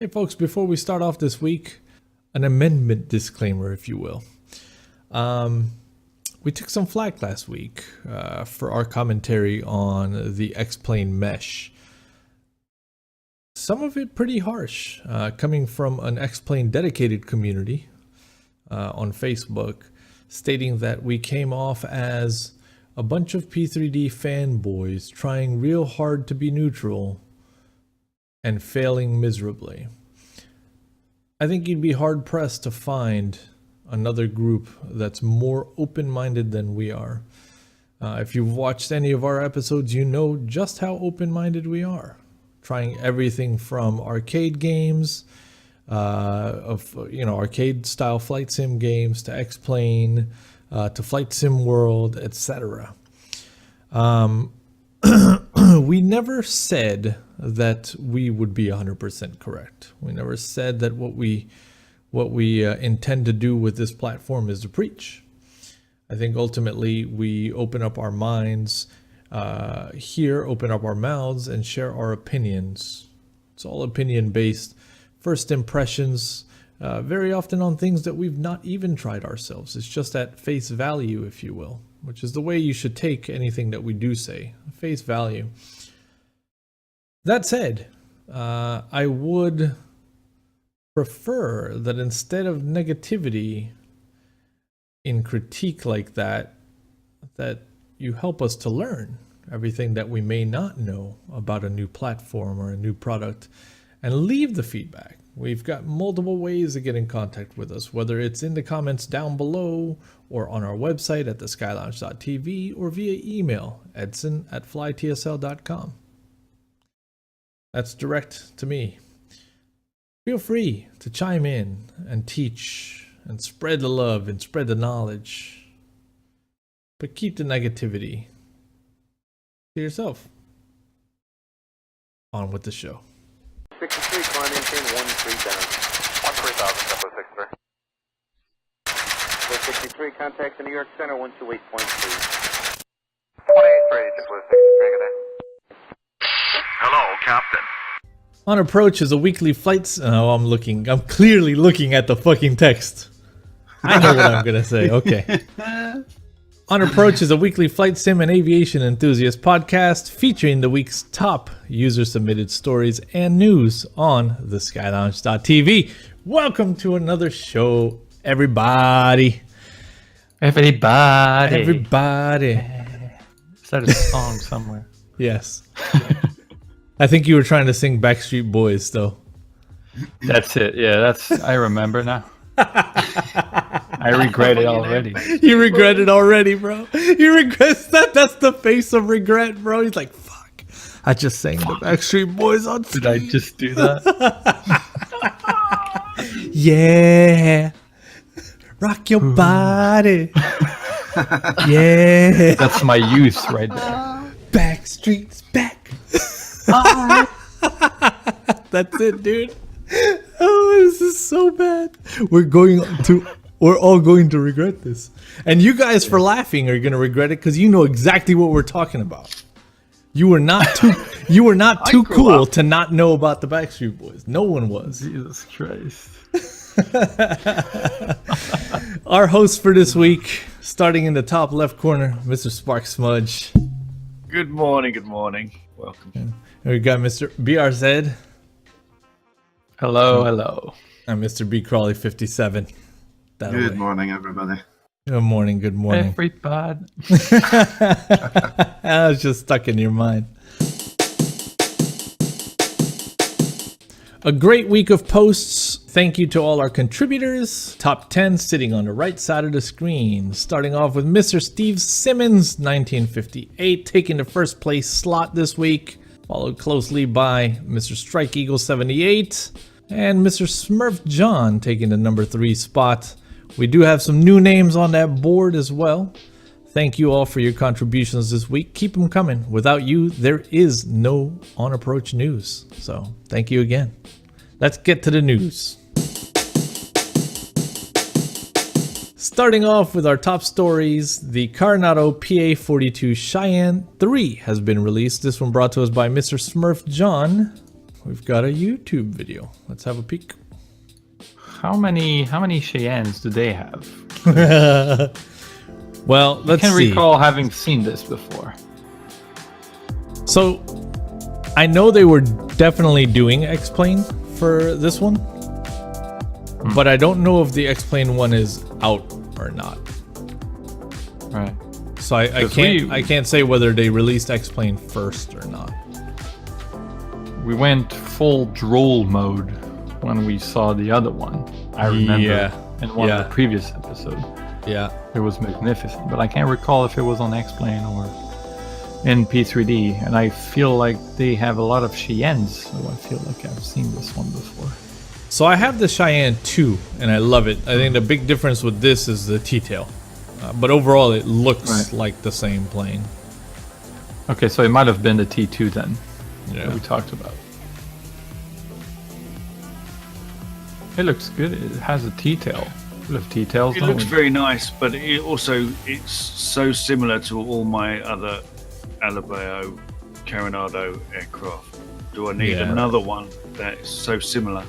Hey folks, before we start off this week, an amendment disclaimer, if you will. We took some flack last week for our commentary on the Xplane mesh. Some of it pretty harsh, coming from an Xplane dedicated community on Facebook, stating that we came off as a bunch of P3D fanboys trying real hard to be neutral and failing miserably. I think you'd be hard-pressed to find another group that's more open-minded than we are. If you've watched any of our episodes, you know just how open-minded we are. Trying everything from arcade games, arcade-style flight sim games, to Xplane, to Flight Sim World, etc. We never said that we would be 100% correct. We never said that what we intend to do with this platform is to preach. I think ultimately we open up our minds open up our mouths and share our opinions. It's all opinion based, first impressions, very often on things that we've not even tried ourselves. It's just at face value, if you will, which is the way you should take anything that we do say, face value. That said, I would prefer that instead of negativity in critique like that, that you help us to learn everything that we may not know about a new platform or a new product and leave the feedback. We've got multiple ways to get in contact with us, whether it's in the comments down below or on our website at theskylounge.tv or via email, edson@flytsl.com. That's direct to me. Feel free to chime in and teach and spread the love and spread the knowledge, but keep the negativity to yourself. On with the show. 63, climb maintain 13 down. 13,000, Tempo 63. 63, contact the New York Center, 128.3. 28.3, Tempo 63, good day. Hello, Captain. On Approach is a weekly flight. I'm clearly looking at the fucking text. I know what I'm gonna say. Okay. On Approach is a weekly flight sim and aviation enthusiast podcast featuring the week's top user-submitted stories and news on the skylounge.tv. Welcome to another show, everybody. Everybody. Start a song somewhere. Yes. I think you were trying to sing Backstreet Boys, though. That's it. Yeah, I remember now. I regret it already. You regret it already, bro. You regret that. That's the face of regret, bro. He's like, fuck. I just sang the Backstreet Boys on stage. Did I just do that? Yeah. Rock your body. Yeah. That's my youth right there. Backstreet's back. That's it, dude. Oh, this is so bad. We're all going to regret this. And you guys for laughing are going to regret it because you know exactly what we're talking about. You were not too cool to not know about the Backstreet Boys. No one was. Jesus Christ. Our host for this week, starting in the top left corner, Mr. Spark Smudge. Good morning. Welcome. And we got Mr. Biarzed. Hello. And Mr. Bcrawley57. Good morning, everybody. Good morning. Everybody. I was just stuck in your mind. A great week of posts. Thank you to all our contributors. Top 10 sitting on the right side of the screen. Starting off with Mr. Steve Simmons, 1958, taking the first place slot this week. Followed closely by Mr. Strike Eagle 78 and Mr. Smurf John taking the number 3 spot. We do have some new names on that board as well. Thank you all for your contributions this week. Keep them coming. Without you, there is no On Approach news. So thank you again. Let's get to the news. Starting off with our top stories, the Carenado PA42 Cheyenne III has been released. This one brought to us by Mr. Smurf John. We've got a YouTube video. Let's have a peek. How many Cheyennes do they have? Well, let's I can see. recall having seen this before. So, I know they were definitely doing Xplane for this one, but I don't know if the Xplane one is out or not. Right. So I can't say whether they released Xplane first or not. We went full droll mode when we saw the other one. I remember in one of the previous episodes. Yeah. It was magnificent, but I can't recall if it was on Xplane or in P3D. And I feel like they have a lot of Cheyennes, so I feel like I've seen this one before. So I have the Cheyenne II, and I love it. I think the big difference with this is the T-tail. But overall, it looks like the same plane. Okay, so it might have been the T2 then. Yeah. That we talked about. It looks good. It has a T-tail. We have T-tails. It looks very nice, but it's so similar to all my other Alibeo Carenado aircraft. Do I need another one that is so similar?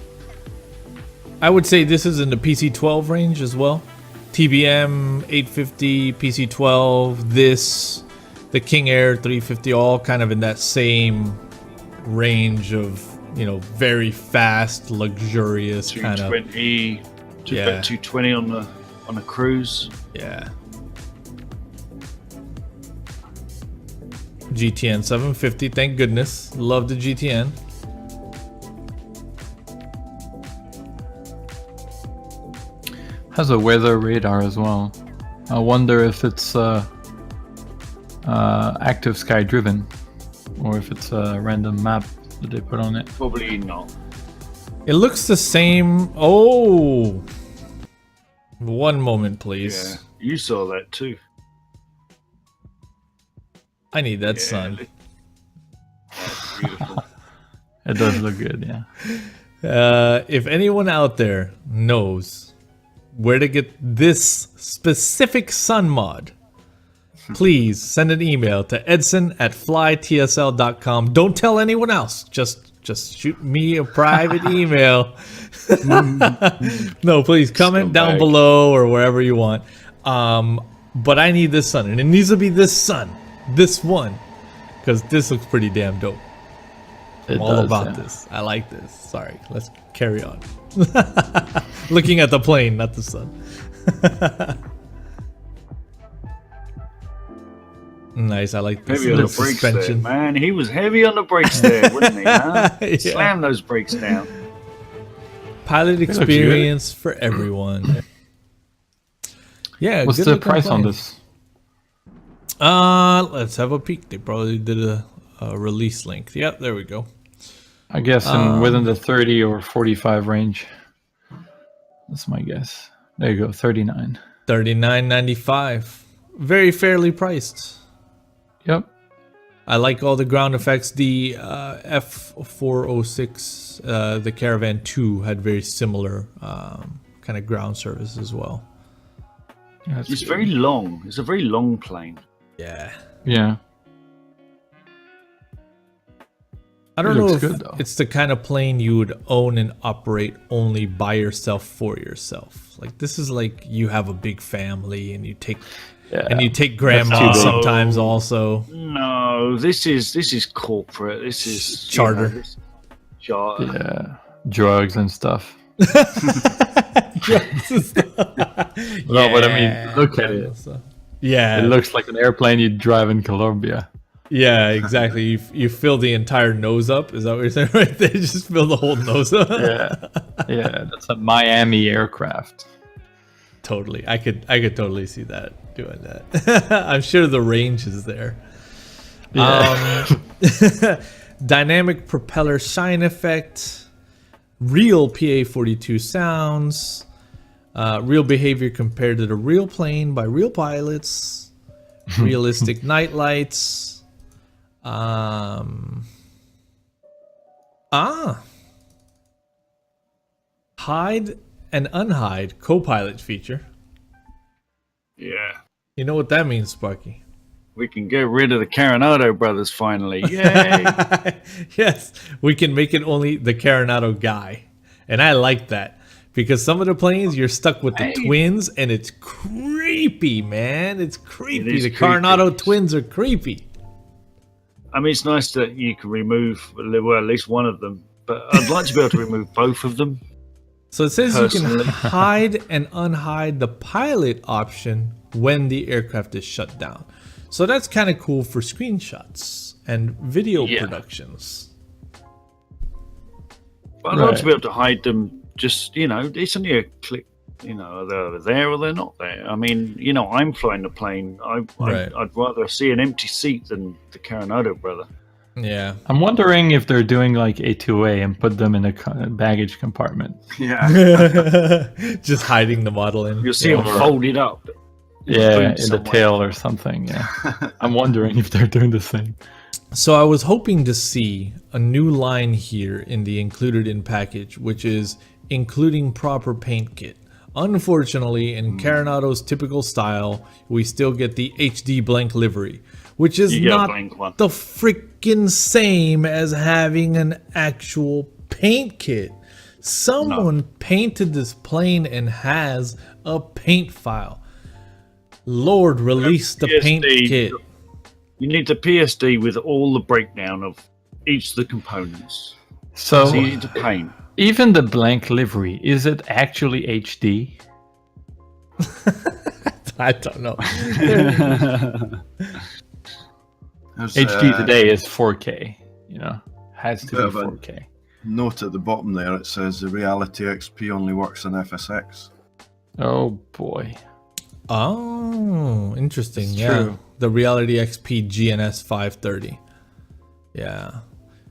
I would say this is in the PC-12 range as well. TBM 850, PC-12, this, the King Air 350, all kind of in that same range of, you know, very fast, luxurious kind of. 220 on a cruise. Yeah. GTN 750, thank goodness. Love the GTN. Has a weather radar as well. I wonder if it's active sky driven or if it's a random map that they put on it. Probably not. It looks the same. Oh, one moment, please. Yeah, you saw that too. I need that sun. That's beautiful. It does look good, yeah. If anyone out there knows where to get this specific sun mod, please send an email to edson@flytsl.com. Don't tell anyone else. Just shoot me a private email. No, please comment down below or wherever you want. But I need this sun, and it needs to be this sun, this one, because this looks pretty damn dope. I'm all about this. I like this. Sorry, let's carry on. Looking at the plane, not the sun. Nice, I like this. Heavy on the brakes there, man. He was heavy on the brakes there, wasn't he? Huh? Yeah. Slam those brakes down. Pilot experience for everyone. Yeah. What's the price on this? Let's have a peek. They probably did a release link. Yep, there we go. I guess within the 30 or 45 range. That's my guess. There you go, 39. $39.95. Very fairly priced. Yep. I like all the ground effects. The F406, the Caravan 2 had very similar kind of ground service as well. Yeah, it's very long. It's a very long plane. Yeah. Yeah. I don't know if it's the kind of plane you would own and operate only by yourself for yourself. Like this is like you have a big family and you take grandma sometimes also. No, this is corporate. This is charter. Yeah, drugs and stuff. No, but I mean, look at it. Yeah, it looks like an airplane you'd drive in Colombia. Yeah, exactly. You fill the entire nose up. Is that what you're saying right there? Just fill the whole nose up. Yeah, that's a Miami aircraft. Totally, I could totally see that doing that. I'm sure the range is there. Yeah. Dynamic propeller shine effect, real PA42 sounds, real behavior compared to the real plane by real pilots, realistic night lights. Hide and unhide co-pilot feature. Yeah. You know what that means, Sparky? We can get rid of the Carenado brothers finally. Yay! Yes, we can make it only the Carenado guy. And I like that. Because some of the planes, you're stuck with the twins, and it's creepy, man. It's creepy. It is The creepy. Carenado twins are creepy. I mean, it's nice that you can remove, well, at least one of them. But I'd like to be able to remove both of them. So it says you can Personally. hide and unhide the pilot option when the aircraft is shut down. So that's kind of cool for screenshots and video productions. But I'd like to be able to hide them. Just, it's only a click. They're there or they're not there. I mean, I'm flying the plane. I'd rather see an empty seat than the Carenado brother. Yeah. I'm wondering if they're doing like A2A and put them in a baggage compartment. Yeah. Just hiding the model in. You'll see them folded up. Yeah, in the tail or something. Yeah. I'm wondering if they're doing the same. So I was hoping to see a new line here in the included in package, which is including proper paint kit. Unfortunately, in Carenado's typical style, we still get the HD blank livery, which is not the freaking same as having an actual paint kit. Someone painted this plane and has a paint file. Lord, release the paint kit. You need the PSD with all the breakdown of each of the components. So it's easy to paint. Even the blank livery, is it actually HD? I don't know. HD today is 4K, has to be 4K. Note at the bottom there, it says the Reality XP only works on FSX. Oh boy. Oh, interesting. It's yeah. true. The Reality XP GNS 530. Yeah.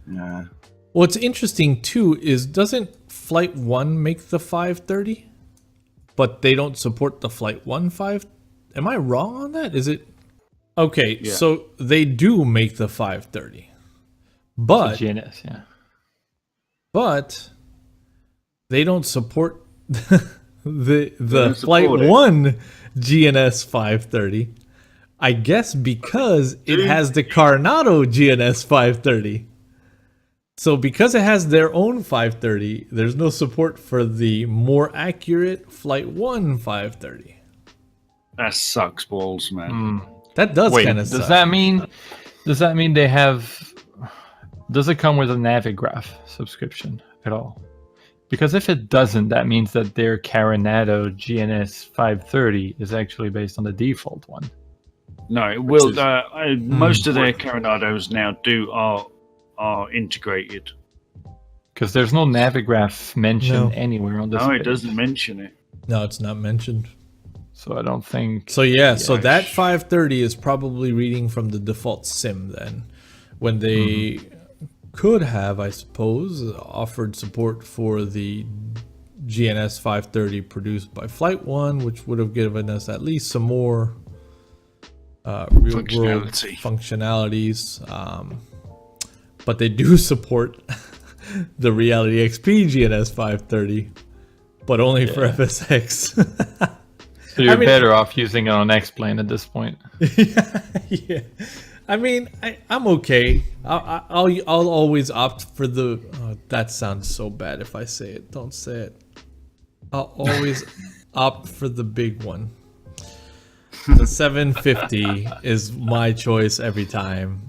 Yeah. What's interesting too is doesn't Flight 1 make the 530? But they don't support the Flight 1 5? Am I wrong on that? Is it? Okay, so they do make the 530. But the GNS, yeah. But they don't support the Flight 1 GNS 530. I guess because it has the Carenado GNS 530. So because it has their own 530, there's no support for the more accurate Flight 1 530. That sucks balls, man. That does kind of suck. Does that mean they have... Does it come with a Navigraph subscription at all? Because if it doesn't, that means that their Carenado GNS 530 is actually based on the default one. No, it will. Most of their Carenados now are integrated. Because there's no Navigraph mentioned anywhere on this No, page. it doesn't mention it. No, it's not mentioned. So I don't think... So yeah, so that 530 is probably reading from the default sim then. When they could have, I suppose, offered support for the GNS 530 produced by Flight 1, which would have given us at least some more real world functionalities. But they do support the Reality XP GNS 530, but only for FSX. So you're better off using it on Xplane at this point. Yeah. I mean, I'm okay. I'll always opt for the... that sounds so bad if I say it. Don't say it. I'll always opt for the big one. The 750 is my choice every time.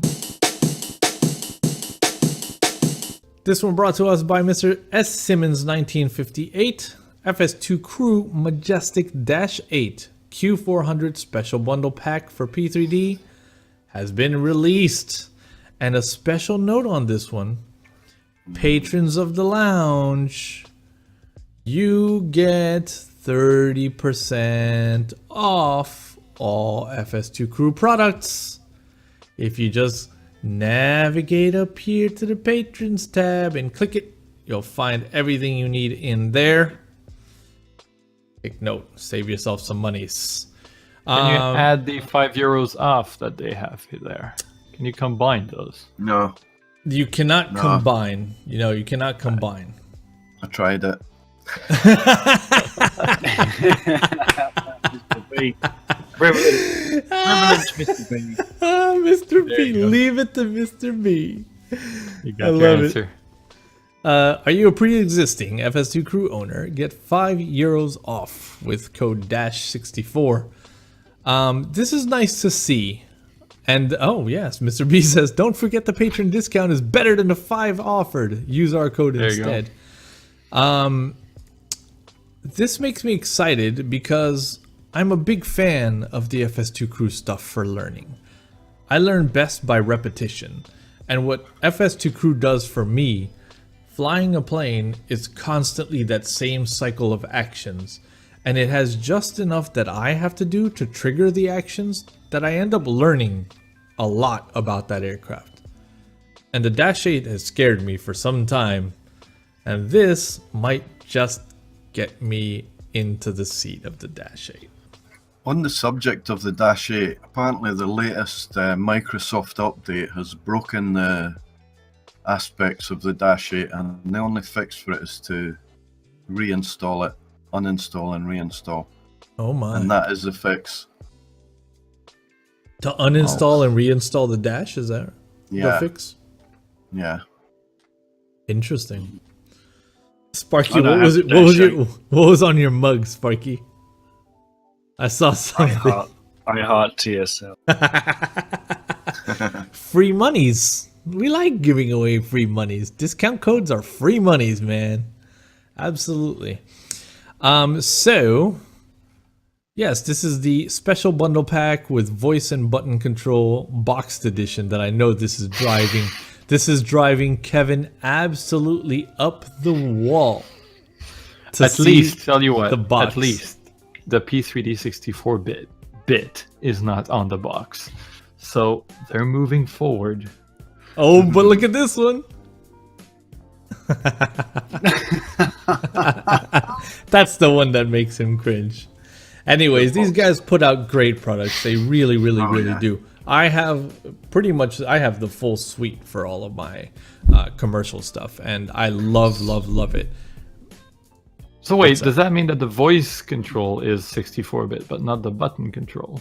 This one brought to us by Mr. S. Simmons 1958. FS2Crew Majestic Dash 8 Q400 Special Bundle Pack for P3D has been released. And a special note on this one. Patrons of the lounge, you get 30% off all FS2Crew products if you just navigate up here to the Patrons tab and click it. You'll find everything you need in there. Take note, save yourself some monies. Can you add the €5 off that they have there? Can you combine those? No. You cannot combine. You cannot combine. I tried it. Privilege, Mr. B. Mr. There B, you go. leave it to Mr. B. You I got your love it. answer. Are you a pre-existing FS2 Crew owner? Get €5 off with code DASH64. This is nice to see. And oh yes, Mr. B says, don't forget the patron discount is better than the 5 offered. Use our code There you instead. This makes me excited because I'm a big fan of the FS2 Crew stuff for learning. I learn best by repetition. And what FS2 Crew does for me, flying a plane is constantly that same cycle of actions. And it has just enough that I have to do to trigger the actions that I end up learning a lot about that aircraft. And the Dash 8 has scared me for some time. And this might just get me into the seat of the Dash 8. On the subject of the Dash 8, apparently the latest Microsoft update has broken the aspects of the Dash 8, and the only fix for it is to reinstall it, uninstall and reinstall. Oh my. And that is the fix. To uninstall and reinstall the Dash, is that the Yeah, fix? yeah. Interesting. Sparky, I don't what was have it? the What was Dash your, what was on your mug, Sparky? I saw I something. heart TSL. Free monies. We like giving away free monies. Discount codes are free monies, man. Absolutely. So yes, this is the special bundle pack with voice and button control boxed edition that I know this is driving. This is driving Kevin absolutely up the wall. to At see least, tell you what, the box. at least the P3D64 bit is not on the box. So they're moving forward. Oh, but look at this one. That's the one that makes him cringe. Anyways, these guys put out great products. They really, really, really do. I have the full suite for all of my commercial stuff, and I love, love, love it. So wait, does that mean that the voice control is 64-bit, but not the button control?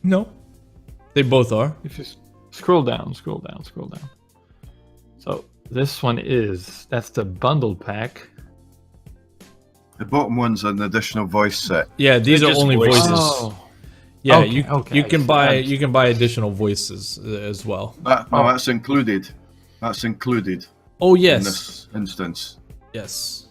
No, they both are. If you scroll down. So this one that's the bundle pack. The bottom one's an additional voice set. Yeah, these They're are just only voices. voices. Oh, Yeah, Okay, you can okay. buy additional voices as well. That's included. That's included Oh in yes, this instance. yes.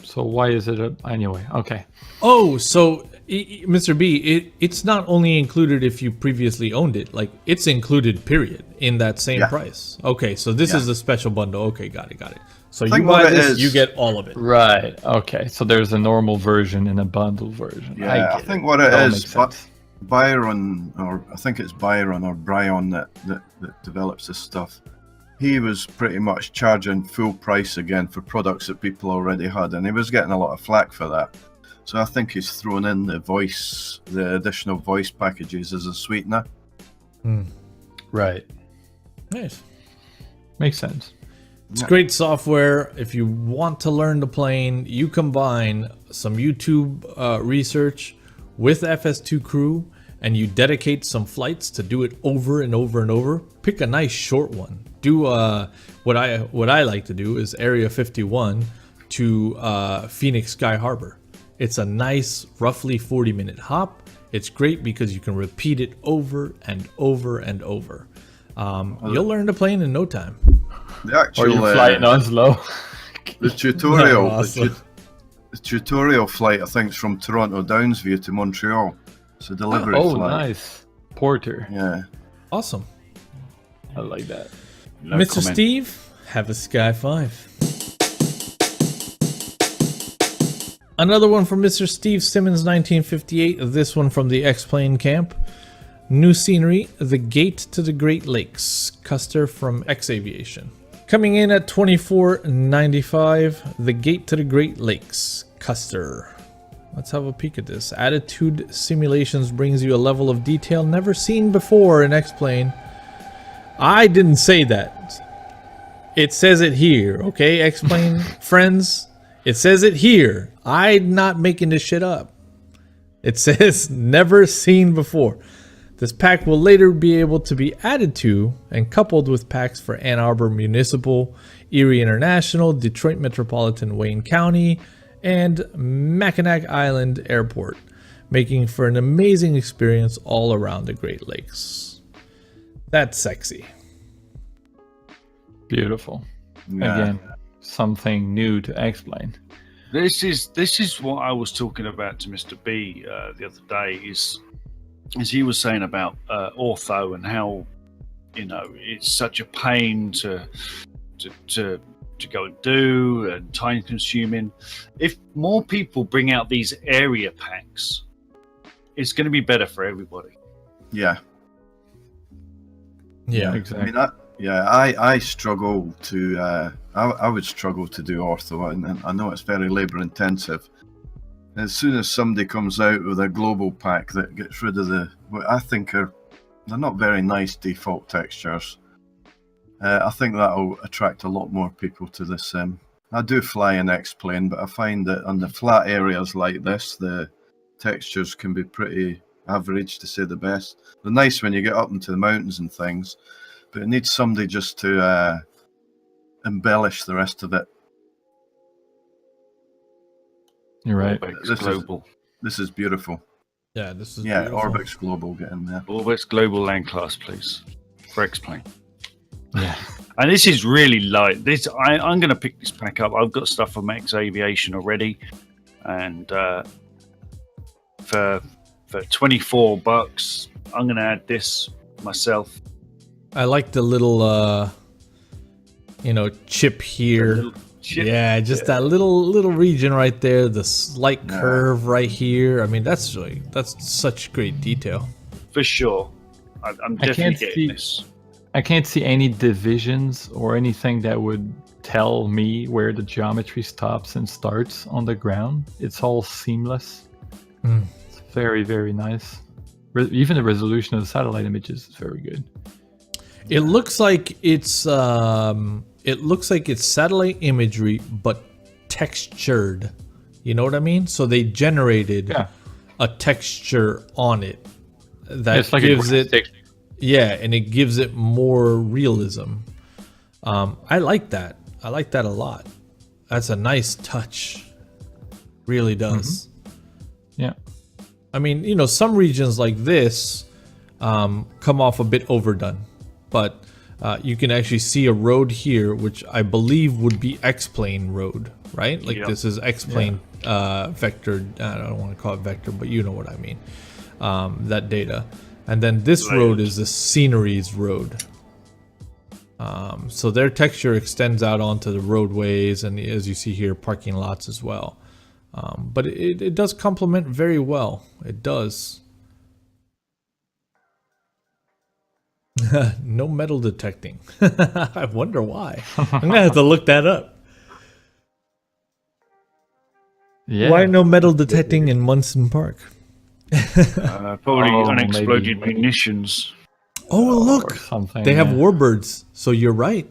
So why is it anyway? Okay. Oh, so Mr. B, it's not only included if you previously owned it. Like it's included, period, in that same price. Okay, so this is the special bundle. Okay, got it. So you Think buy what it this, is. you get all of it. Right. Okay. So there's a normal version and a bundle version. Yeah, I get think it. what it That all is, makes sense. Byron, or I think it's Byron or Brian that develops this stuff. He was pretty much charging full price again for products that people already had, and he was getting a lot of flack for that. So I think he's thrown in the additional voice packages as a sweetener. Right. Nice. Makes sense. It's great software. If you want to learn the plane, you combine some YouTube research with FS2 Crew, and you dedicate some flights to do it over and over and over. Pick a nice short one. Do what I like to do is Area 51 to Phoenix Sky Harbor. It's a nice, roughly 40-minute hop. It's great because you can repeat it over and over and over. You'll learn the plane in no time. The actual, Or you fly it on slow. the tutorial, Awesome. the tutorial flight, I think, is from Toronto Downsview to Montreal. It's a delivery Oh, flight. nice. Porter. Yeah. Awesome. I like that. No Mr. comment. Steve, have a Sky 5. Another one from Mr. Steve Simmons, 1958. This one from the Xplane camp. New scenery, the Gate to the Great Lakes. Custer from X Aviation. Coming in at $24.95. The Gate to the Great Lakes. Custer. Let's have a peek at this. Attitude Simulations brings you a level of detail never seen before in Xplane. I didn't say that. It says it here, okay, Xplane friends? It says it here. I'm not making this shit up. It says never seen before. This pack will later be able to be added to and coupled with packs for Ann Arbor Municipal, Erie International, Detroit Metropolitan Wayne County, and Mackinac Island Airport, making for an amazing experience all around the Great Lakes. That's sexy. Beautiful. Yeah. Again, something new to Xplane. This is what I was talking about to Mr. B the other day. Is he was saying about ortho and how it's such a pain to go and do and time consuming. If more people bring out these area packs, it's going to be better for everybody. Yeah. Yeah. Exactly. I struggle to. I would struggle to do ortho, and I know it's very labour intensive. As soon as somebody comes out with a global pack that gets rid of what I think they're not very nice default textures, I think that'll attract a lot more people to this sim. I do fly in Xplane, but I find that on the flat areas like this, the textures can be pretty average, to say the best. They're nice when you get up into the mountains and things, but it needs somebody just to embellish the rest of it. You're right. Orbix Global. This is beautiful. Yeah, this is Yeah, beautiful. Orbix Global, get in there. Orbix Global Land Class, please. For Xplane. Yeah. And this is really light. I'm going to pick this pack up. I've got stuff from X Aviation already, and for $24, I'm going to add this myself. I like the little, chip here. Yeah, just that little region right there. The slight curve right here. I mean, that's such great detail. For sure. I'm definitely getting this. I can't see any divisions or anything that would tell me where the geometry stops and starts on the ground. It's all seamless. It's very, very nice. Even the resolution of the satellite images is very good. It looks like it's satellite imagery but textured. You know what I mean? So they generated a texture on it that It's like gives a it texture. Yeah, and it gives it more realism. I like that. I like that a lot. That's a nice touch. Really does. Yeah. I mean, some regions like this come off a bit overdone, but you can actually see a road here, which I believe would be Xplane road, right? Like this is Xplane vector. I don't want to call it vector, but you know what I mean. That data. And then this road is the sceneries road. So their texture extends out onto the roadways and, as you see here, parking lots as well. But it does complement very well. It does. No metal detecting. I wonder why. I'm going to have to look that up. Yeah. Why no metal detecting in Munson Park? Probably unexploded maybe. munitions. Oh, look. Or something. They have warbirds, so you're right.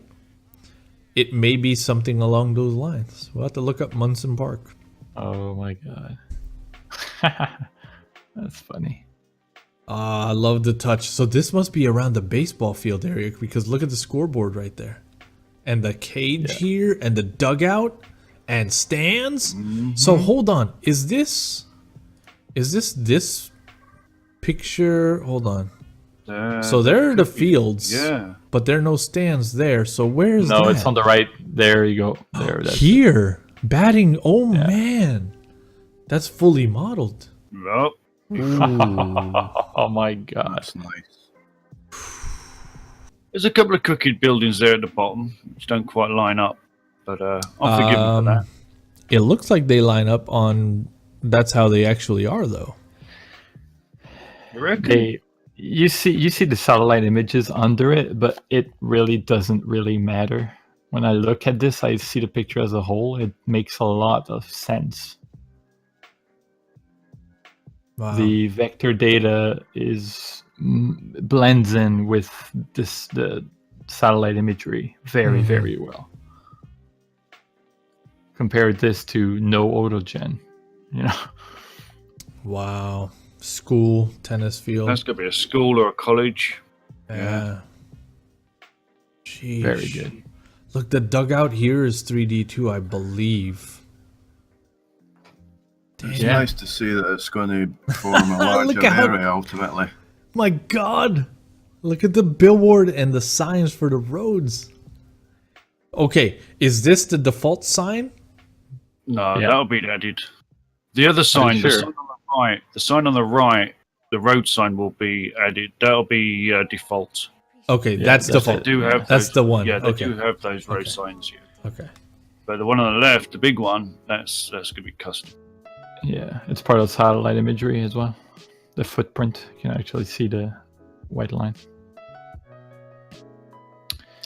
It may be something along those lines. We'll have to look up Munson Park. Oh my god. That's funny. I love the touch. So this must be around the baseball field area, because look at the scoreboard right there. And the cage here, and the dugout, and stands. So hold on. Is this picture? Hold on. So there are the fields. Yeah. But there are no stands there. So where is that? No, it's on the right. There you go. There. That's Here. Batting. Oh, man. That's fully modeled. Well, Ooh. Oh my god. That's nice. there's a couple of crooked buildings there at the bottom which don't quite line up, but I'll forgive them for that. It looks like they line up on... That's how they actually are, though. You reckon? You see the satellite images under it, but it really doesn't really matter. When I look at this, I see the picture as a whole. It makes a lot of sense. Wow. The vector data blends in with the satellite imagery very, very well. Compare this to no autogen, Wow. School, tennis field. That's going to be a school or a college. Yeah. Jeez. Very good. Look, the dugout here is 3D too, I believe. It's Yeah. nice to see that it's going to form a larger Look at how- area ultimately. My God. Look at the billboard and the signs for the roads. Okay, is this the default sign? No, Yeah. that'll be added. The other sign, sure? the sign on the right, the sign on the right, the road sign will be added. That'll be default. Okay, Yeah, that's that's default. They do have That's those, the one. Yeah, they Okay. do have those road Okay. signs. Yeah. Okay. But the one on the left, the big one, that's going to be custom. Yeah, it's part of satellite imagery as well. The footprint, you can actually see the white line.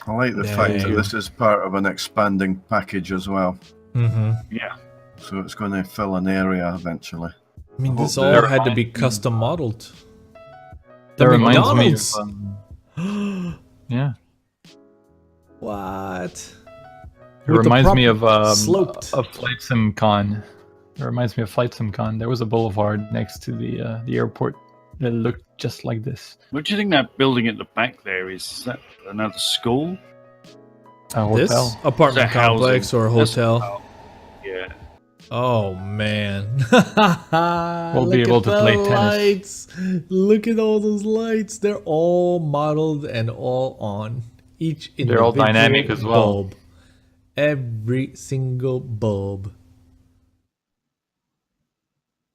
I like the fact that Dang. this is part of an expanding package as well. Mm-hmm. Yeah. So it's going to fill an area eventually. I mean, I this hope all that had to be reminds me custom modeled. That The reminds McDonald's. me of, yeah. What? It With the reminds me proper of sloped. Flight Sim Con. It reminds me of Flight Sim Con. There was a boulevard next to the airport that looked just like this. What do you think that building at the back there is? Is that another school? A This hotel. apartment It's a housing. complex or a That's- hotel? Yeah. Oh man. We'll be Look able at to the play tennis. lights. Look at all those lights. They're all modeled and all on. Each individual They're all dynamic as well. bulb. Every single bulb.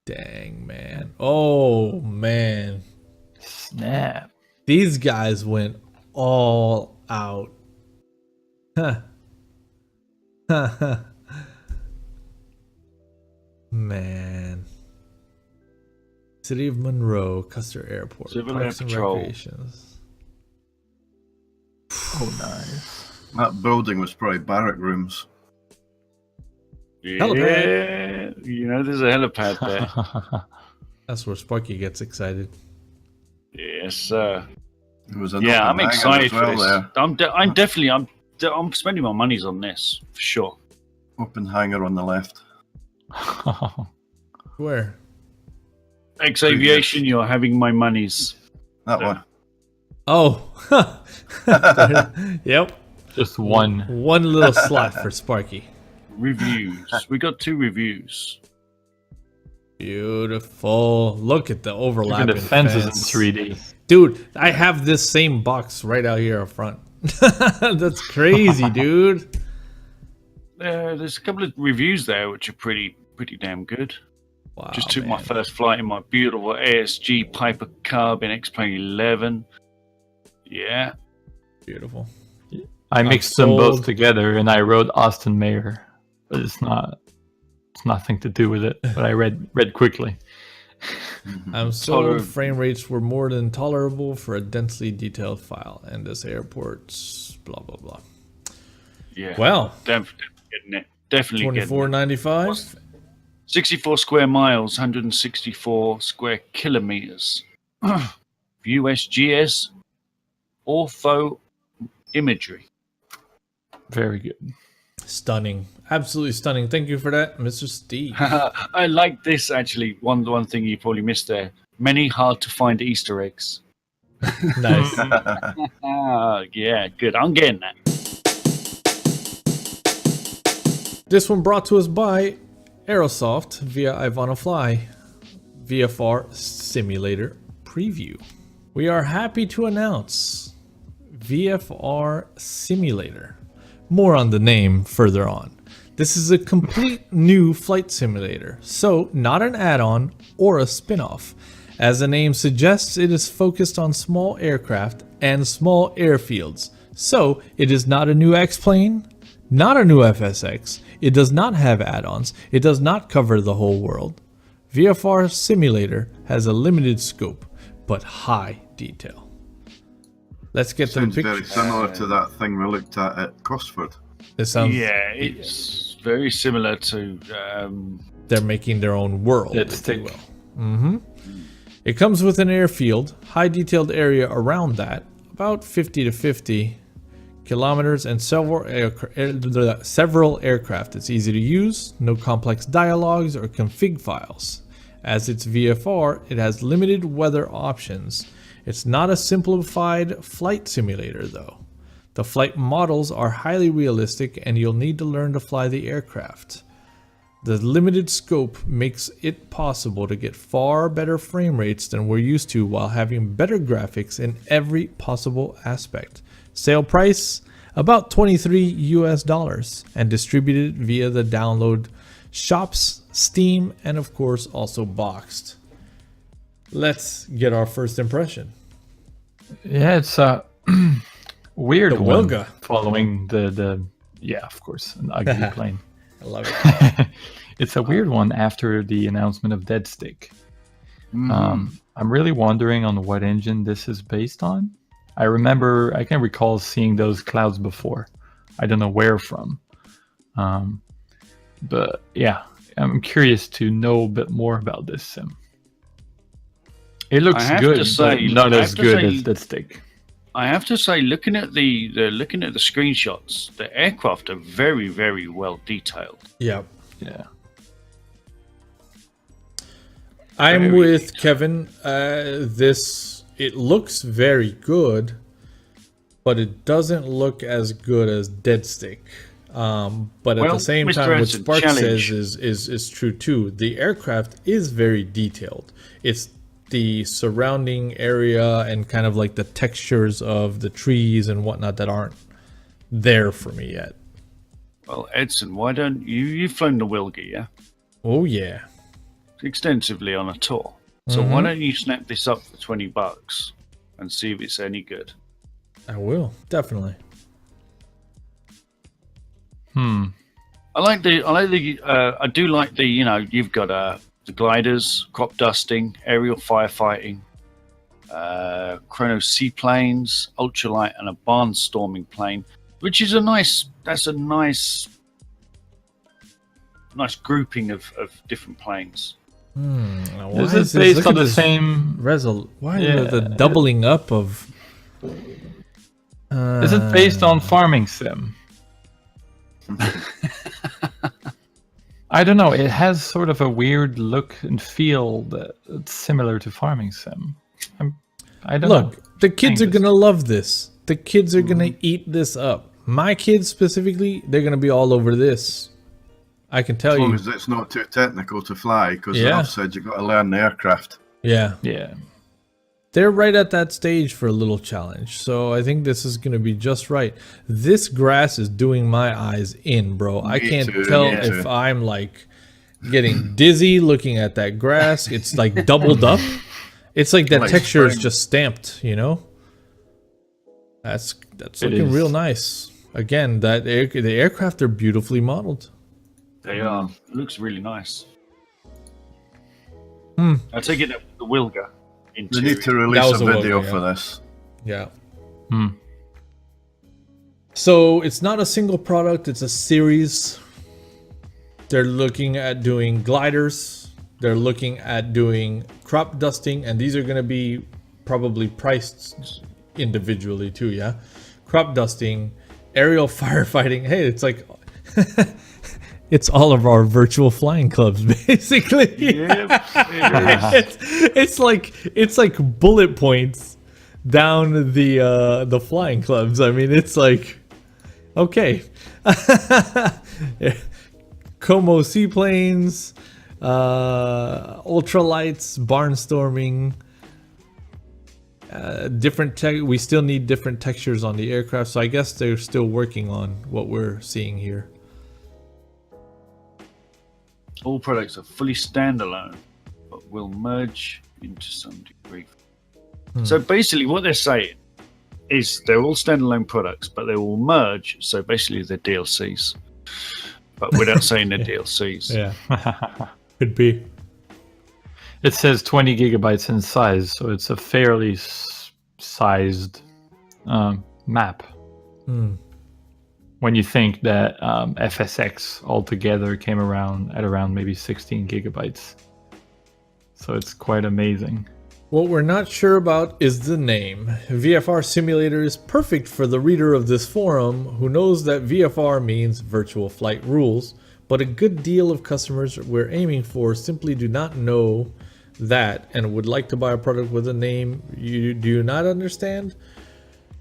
Dang, man. Oh man. Snap. These guys went all out. Huh. Man. City of Monroe, Custer Airport, Civil Parks Air and Patrol. Recreations. Oh, nice. That building was probably barrack rooms. Yeah. Helipad. You know, there's a helipad there. That's where Sparky gets excited. Yes, sir. There was an Yeah, open I'm hangar excited as for well this. there. I'm definitely, I'm spending my monies on this for sure. Open hangar on the left. Where? X Aviation, you're having my monies. That Yeah. one. Oh. Yep. Just one. One little slot for Sparky. Reviews. We got 2 reviews. Beautiful. Look at the Look at overlapping the fences in fence. 3D. Dude, I have this same box right out here up front. That's crazy, dude. There's a couple of reviews there which are pretty damn good. Wow, Just took my man. first flight in my beautiful ASG Piper Carbon Xplane 11. Yeah. Beautiful. I I'm mixed them sold. both together and I wrote Austin Mayer, but it's nothing to do with it. But I read quickly. I'm sold. Tolerable. Frame rates were more than tolerable for a densely detailed file, and this airport's blah blah blah. Yeah. Well, Definitely getting it. Definitely getting it. $24.95. 64 square miles, 164 square kilometers. USGS ortho imagery. Very good. Stunning, absolutely stunning. Thank you for that, Mr. Steve. I like this actually. One thing you probably missed there. Many hard to find Easter eggs. Nice. Yeah, good. I'm getting that. This one brought to us by Aerosoft via Ivanafly VFR Simulator Preview. We are happy to announce VFR Simulator. More on the name further on. This is a complete new flight simulator, so not an add-on or a spin-off. As the name suggests, it is focused on small aircraft and small airfields. So it is not a new Xplane, not a new FSX, it does not have add-ons, it does not cover the whole world. VFR Simulator has a limited scope, but high detail. Let's get to the Sounds very picture. similar to that thing we looked at Cosford. It sounds Yeah, it's very similar to. they're making their own world, Let's if you take- will. It comes with an airfield, high detailed area around that, about 50 to 50 kilometers, and several aircraft. It's easy to use, no complex dialogues or config files. As it's VFR, it has limited weather options. It's not a simplified flight simulator though. The flight models are highly realistic and you'll need to learn to fly the aircraft. The limited scope makes it possible to get far better frame rates than we're used to while having better graphics in every possible aspect. Sale price, about $23 and distributed via the download shops, Steam, and of course also boxed. Let's get our first impression. Yeah, it's a weird The one Wilga. following the yeah, of course, an ugly plane. I love it. It's a weird one after the announcement of Dead Stick. I'm really wondering on what engine this is based on. I can recall seeing those clouds before. I don't know where from. But yeah, I'm curious to know a bit more about this sim. It looks good, but not as good as Dead Stick. I have to say, looking at the screenshots, the aircraft are very, very well detailed. Yeah. Yeah. I'm with Kevin. It looks very good, but it doesn't look as good as Dead Stick. But at the same Mr. time, what Edson, Spark challenge. says is true too. The aircraft is very detailed. It's the surrounding area and kind of like the textures of the trees and whatnot that aren't there for me yet. Well, Edson, why don't you've flown the Wilga, yeah? Oh yeah. Extensively on a tour. So why don't you snap this up for $20 and see if it's any good? I will, definitely. I do like the, you've got the gliders, crop dusting, aerial firefighting, chrono seaplanes, ultralight, and a barnstorming plane, which is a nice grouping of different planes. Now, Is it based on the same? Why the doubling up of? Is it based on Farming Sim? I don't know. It has sort of a weird look and feel that's similar to Farming Sim. I don't know. Look, the kids are gonna love this. The kids are gonna eat this up. My kids specifically, they're gonna be all over this. I can tell As you. long as it's not too technical to fly, because Yeah. I've said you've got to learn the aircraft. Yeah, Yeah. they're right at that stage for a little challenge. So I think this is gonna be just right. This grass is doing my eyes in, bro. I can't too, tell me if too. I'm like getting dizzy looking at that grass. It's like doubled up. It's like that Like texture is spring. just stamped, you know? That's It looking is. real nice. Again, the aircraft are beautifully modeled. They are. It looks really nice. Hmm. I take it that the Wilga They interior. need to release was a a video Wilga, for yeah. this. Yeah. Hmm. So it's not a single product, it's a series. They're looking at doing gliders. They're looking at doing crop dusting, and these are going to be probably priced individually too, yeah? Crop dusting, aerial firefighting. Hey, it's like it's all of our virtual flying clubs basically. Yep, it is. it's like bullet points down the flying clubs. I mean, it's like okay. Como seaplanes, ultralights, barnstorming, different tech. We still need different textures on the aircraft, so I guess they're still working on what we're seeing here. All products are fully standalone, but will merge into some degree. So basically, what they're saying is they're all standalone products, but they will merge. So basically, they're DLCs, but without saying they're DLCs. Yeah, could be. It says 20 gigabytes in size, so it's a fairly sized map. When you think that FSX altogether came around at around maybe 16 gigabytes. So it's quite amazing. What we're not sure about is the name. VFR Simulator is perfect for the reader of this forum who knows that VFR means Virtual Flight Rules, but a good deal of customers we're aiming for simply do not know that and would like to buy a product with a name you do not understand.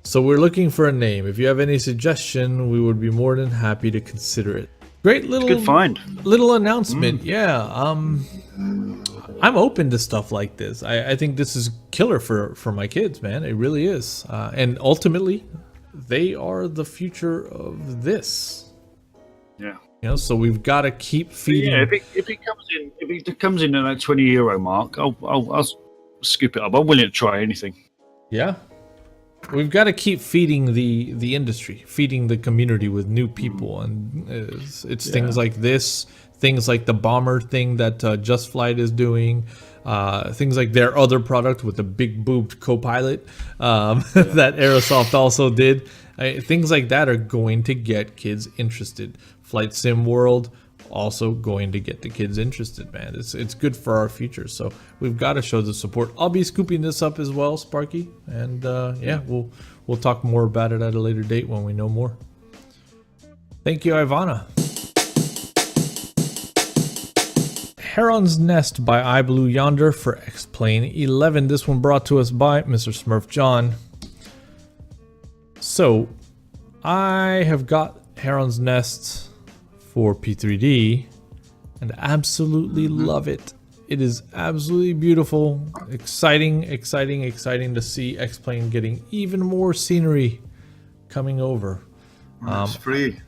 So we're looking for a name. If you have any suggestion, we would be more than happy to consider it. Great little Good find. little announcement. Yeah. I'm open to stuff like this. I think this is killer for my kids, man. It really is. And ultimately, they are the future of this. Yeah. You know, so we've got to keep feeding. Yeah, if it comes in at that €20 mark, I'll scoop it up. I'm willing to try anything. Yeah. We've got to keep feeding the industry, feeding the community with new people, and it's things like this, things like the bomber thing that Just Flight is doing, things like their other product with the big boobed co-pilot that Aerosoft also did. Things like that are going to get kids interested. Flight Sim World also going to get the kids interested, man. It's good for our future, so we've got to show the support. I'll be scooping this up as well, Sparky, and yeah, we'll talk more about it at a later date when we know more. Thank you, Ivana. Herons Nest by iBlue Yonder for Xplane 11. This one brought to us by Mr. Smurf John. So I have got Herons Nest for P3D and absolutely love it. It is absolutely beautiful. Exciting to see Xplane getting even more scenery coming over. It's free.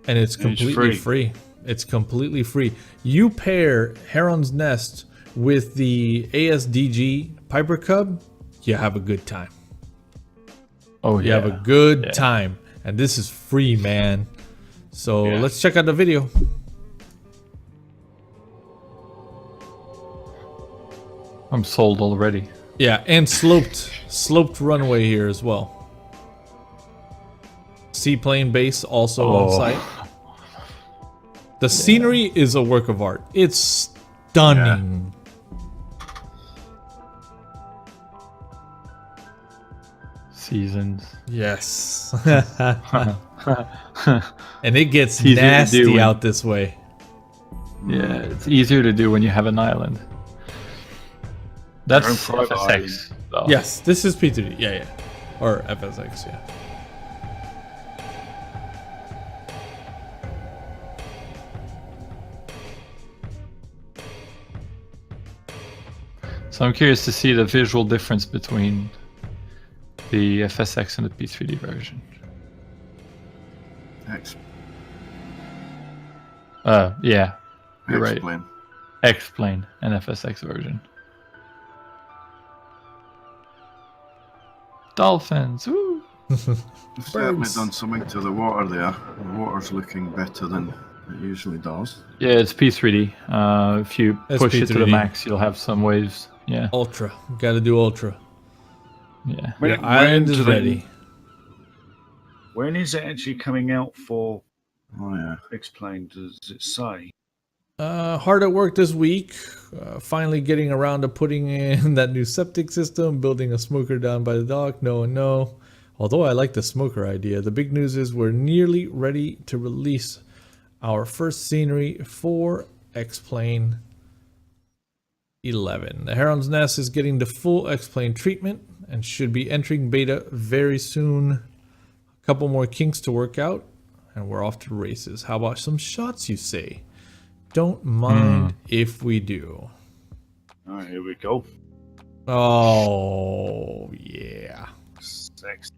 And it's completely free. It's completely free. You pair Herons Nest with the ASDG Piper Cub, you have a good time. Oh, You have a good time. And this is free, man. So let's check out the video. I'm sold already. Yeah, and sloped runway here as well. Seaplane base also on site. The scenery is a work of art. It's stunning. Seasons. Yes. And it gets Easier to do nasty when- out this way. Yeah, it's easier to do when you have an island. That's Your own private FSX. though. Yes, this is P3D. Yeah. Or FSX, yeah. So I'm curious to see the visual difference between the FSX and the P3D version. Yeah, you're right. Xplane. Xplane and FSX version. Dolphins. Woo! They've certainly Birds. done something to the water there. The water's looking better than it usually does. Yeah, it's P3D. If you That's push it to the P3D. max, you'll have some waves. Yeah, Ultra. Got to do Ultra. yeah. The island is ready. When is it actually coming out for Oh yeah. Xplane? Does it say? Hard at work this week. Finally getting around to putting in that new septic system, building a smoker down by the dock. No. Although I like the smoker idea. The big news is we're nearly ready to release our first scenery for Xplane 11. The Herons Nest is getting the full Xplane treatment and should be entering beta very soon. A couple more kinks to work out and we're off to the races. How about some shots, you say? Don't mind if we do. All right, here we go. Oh, yeah. Sex.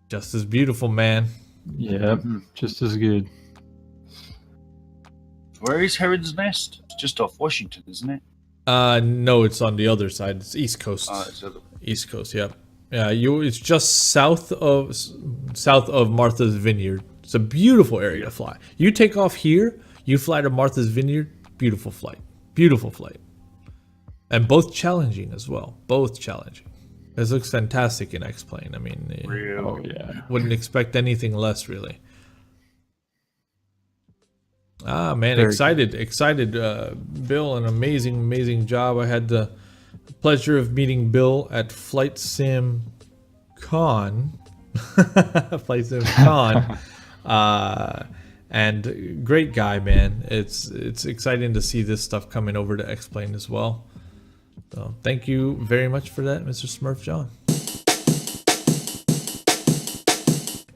Just as beautiful, man. Yeah, just as good. Where is Heron's Nest? It's just off Washington, isn't it? No, it's on the other side. It's East Coast. It's other. East Coast, yep. Yeah, it's just south of Martha's Vineyard. It's a beautiful area to fly. You take off here, you fly to Martha's Vineyard, beautiful flight. Beautiful flight. And both challenging as well. Both challenging. This looks fantastic in Xplane. I mean, Real. Oh yeah. wouldn't expect anything less, really. Ah, man, Very excited. Bill, an amazing job. I had the pleasure of meeting Bill at Flight Sim Con PlayStation Con. And great guy, man. It's exciting to see this stuff coming over to Xplane as well. So thank you very much for that, Mr. Smurf John.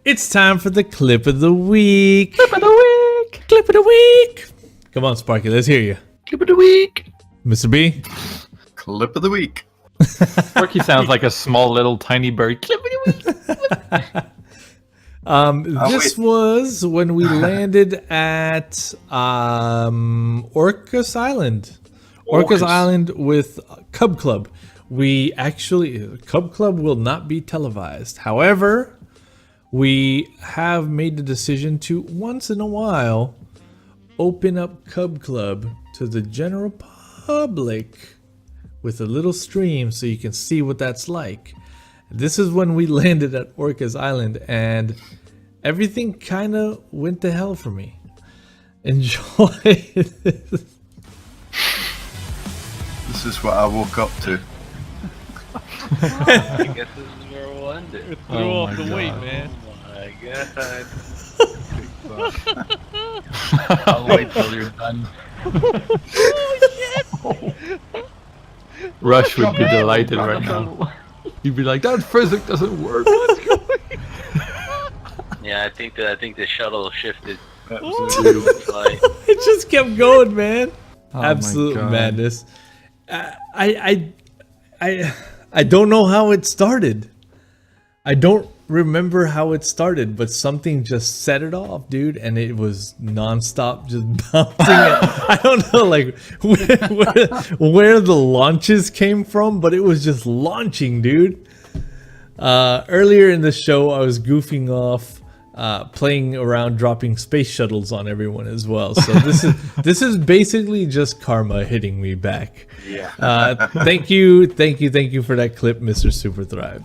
It's time for the clip of the week. Clip of the week. Clip of the week. Come on, Sparky, let's hear you. Clip of the week. Mr. B. Clip of the week. Sparky sounds like a small little tiny bird. Clip of the week. This was when we landed at Orcas Island. Orcas Island with Cub Club. We actually, Cub Club will not be televised. However, we have made the decision to, once in a while, open up Cub Club to the general public with a little stream so you can see what that's like. This is when we landed at Orcas Island, and everything kind of went to hell for me. Enjoy this. This is what I woke up to. I guess this is where we'll end it. It threw off the weight, man. Oh my god. I'll wait till you're done. Rush would be delighted right now. He'd be like, that physics doesn't work. Yeah, I think the shuttle shifted. That was a beautiful Flight. It just kept going, man. Oh my Absolute God. madness. I don't know how it started. I don't remember how it started, but something just set it off, dude, and it was nonstop, just bouncing. I don't know, like where the launches came from, but it was just launching, dude. Earlier in the show, I was goofing off, playing around, dropping space shuttles on everyone as well. So this is basically just karma hitting me back. Yeah. Thank you for that clip, Mr. Super Thrive.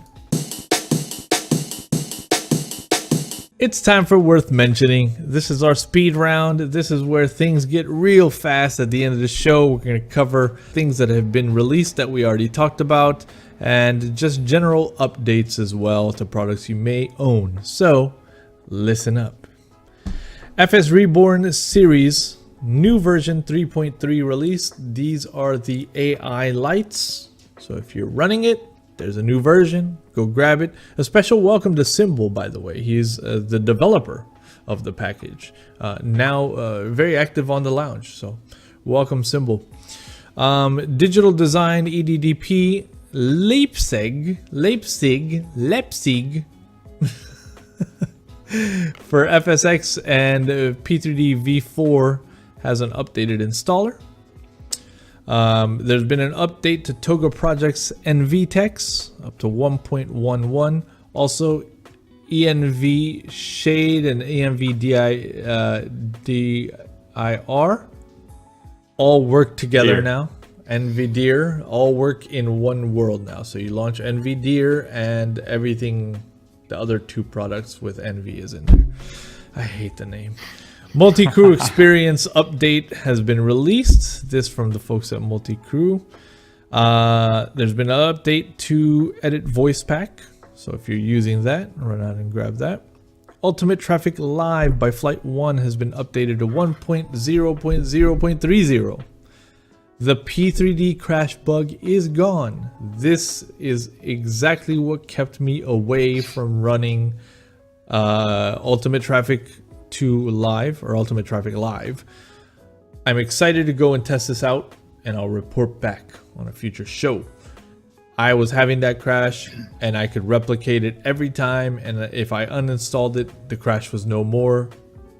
It's time for worth mentioning. This is our speed round. This is where things get real fast at the end of the show. We're going to cover things that have been released that we already talked about, and just general updates as well to products you may own. So listen up. FS Reborn series, new version 3.3 released. These are the AI lights. So if you're running it, there's a new version. Go grab it. A special welcome to Symbol, by the way. He's the developer of the package. Now very active on the lounge. So welcome, Symbol. Digital Design EDDP Leipzig for FSX and P3D V4 has an updated installer. There's been an update to Toga Project's NVTex up to 1.11. Also, ENV Shade and ENV DIR all work together now. NVDIR all work in one world now. So you launch NVDIR and everything, the other two products with NV is in there. I hate the name. Multi-Crew Experience update has been released. This from the folks at Multi-Crew. There's been an update to Edit Voice Pack. So if you're using that, run out and grab that. Ultimate Traffic Live by Flight 1 has been updated to 1.0.0.30. The P3D crash bug is gone. This is exactly what kept me away from running Ultimate Traffic 2 Live or Ultimate Traffic Live. I'm excited to go and test this out, and I'll report back on a future show. I was having that crash and I could replicate it every time, and if I uninstalled it, the crash was no more.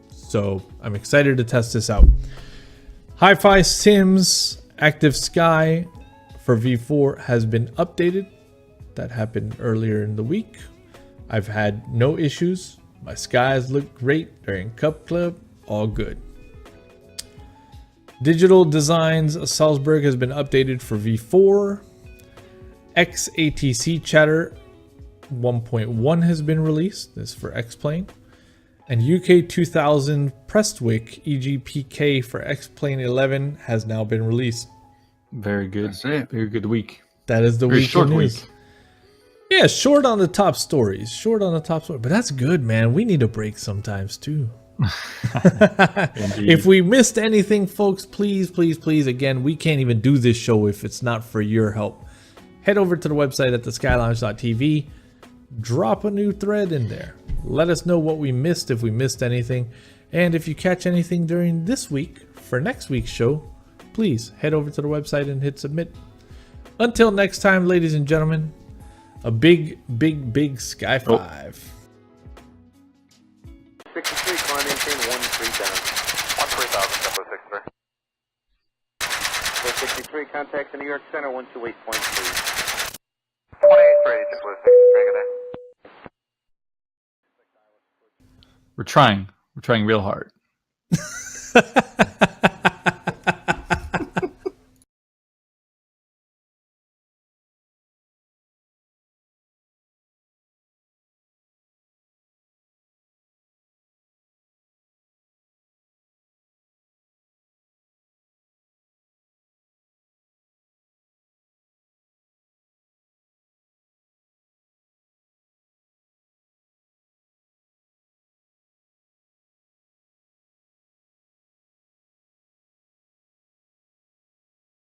So I'm excited to test this out. Hi-Fi Sims Active Sky for V4 has been updated. That happened earlier in the week. I've had no issues. My skies look great during Cup Club, all good. Digital Designs Salzburg has been updated for V4. XATC Chatter 1.1 has been released. This is for Xplane. And UK 2000 Prestwick EGPK for Xplane 11 has now been released. Very good. That's it. Very good week. That is the Very week short in news. week. Yeah, short on the top stories. Short on the top story. But that's good, man. We need a break sometimes too. If we missed anything, folks, please, please, please, again, we can't even do this show if it's not for your help. Head over to the website at theskylounge.tv. Drop a new thread in there. Let us know what we missed, if we missed anything. And if you catch anything during this week for next week's show, please head over to the website and hit submit. Until next time, ladies and gentlemen, a big, big, big Sky 5. 63, climb maintain 13 down. 13,000, Tempo 63. 63, contact the New York Center 128.3. 28 for Tempo 63, good day. We're trying. We're trying real hard.